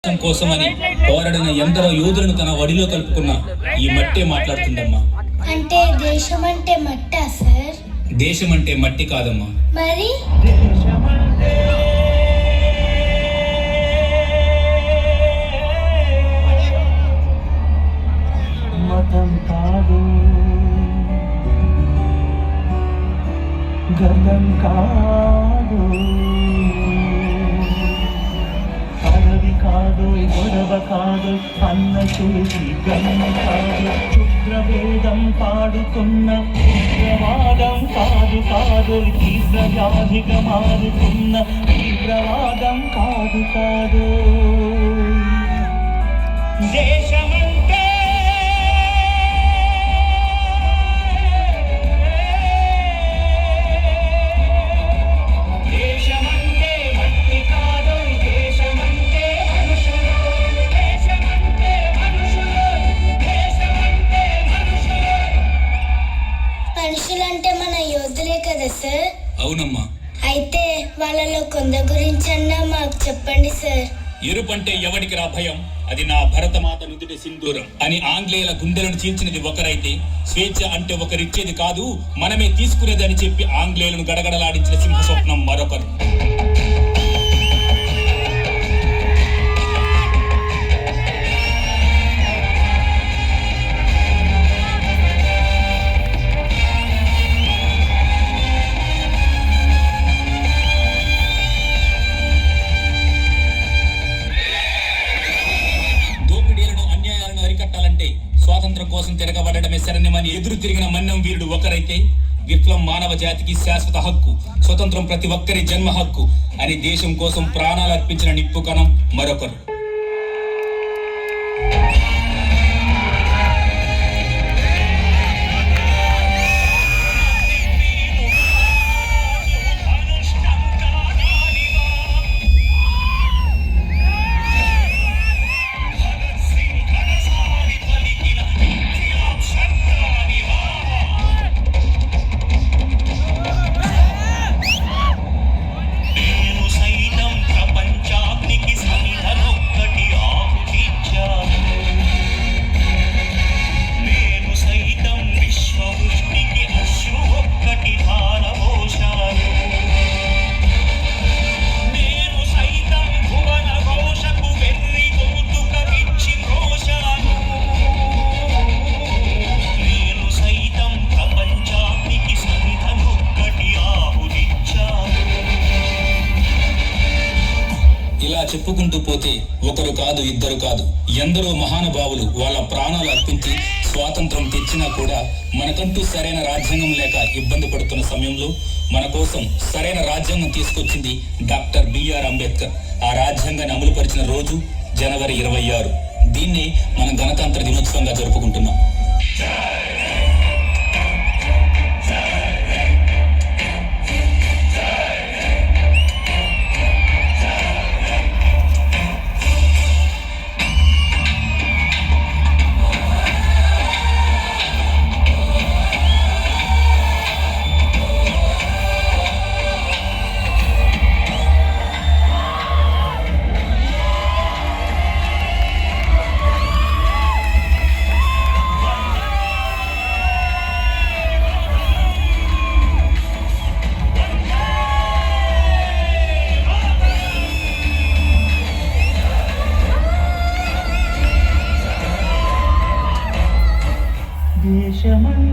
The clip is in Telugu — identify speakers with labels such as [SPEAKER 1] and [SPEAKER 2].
[SPEAKER 1] కోసమని పోరాడిన ఎందరో యోధులను తన వడిలో కలుపుకున్న ఈ మట్టే మాట్లాడుతుందమ్మా.
[SPEAKER 2] అంటే దేశం అంటే మట్టా సార్?
[SPEAKER 1] దేశం అంటే మట్టి కాదమ్మా.
[SPEAKER 2] మరి
[SPEAKER 3] మతం కాదు, గతం కాదు, పదవి కాదు, గొడవ కాదు, అన్న చేసి గమ్మ కాదు, శుభ్రవేదం పాడుతున్న ఉగ్రవాదం కాదు కాదు, తీవ్ర వ్యాధిగా మారుతున్న తీవ్రవాదం కాదు కాదు. దేశమంటే
[SPEAKER 2] మనుషులంటే మన యోధులే కదా సార్?
[SPEAKER 1] అవునమ్మా.
[SPEAKER 2] అయితే వాళ్ళలో కొందరి గురించి అన్నా మాకు చెప్పండి సార్.
[SPEAKER 1] ఎరుపంటే ఎవడికి రా భయం, అది నా భరతమాత నుదుటి సింధూరం అని ఆంగ్లేయుల గుండెలను చీల్చినది ఒకరైతే, స్వేచ్ఛ అంటే ఒకరిచ్చేది కాదు మనమే తీసుకునేది అని చెప్పి ఆంగ్లేయులను గడగడలాడించిన సింహ స్వప్నం మరొకరు. స్వాతంత్రం కోసం తిరగబడమే శరణ్యమని ఎదురు తిరిగిన మన్నం వీరుడు ఒకరైతే, విప్లవం మానవ జాతికి శాశ్వత హక్కు, స్వతంత్రం ప్రతి ఒక్కరి జన్మ హక్కు అని దేశం కోసం ప్రాణాలు అర్పించిన నిప్పు కణం మరొకరు. ఇలా చెప్పుకుంటూ పోతే ఒకరు కాదు, ఇద్దరు కాదు, ఎందరో మహానుభావులు వాళ్ళ ప్రాణాలు అర్పించి స్వాతంత్రం తెచ్చినా కూడా మనకంటూ సరైన రాజ్యాంగం లేక ఇబ్బంది పడుతున్న సమయంలో మన కోసం సరైన రాజ్యాంగం తీసుకొచ్చింది డాక్టర్ బిఆర్ అంబేద్కర్. ఆ రాజ్యాంగాన్ని అమలుపరిచిన రోజు జనవరి 26. దీన్ని మనం గణతంత్ర దినోత్సవంగా జరుపుకుంటున్నాం.
[SPEAKER 3] దేశమంటే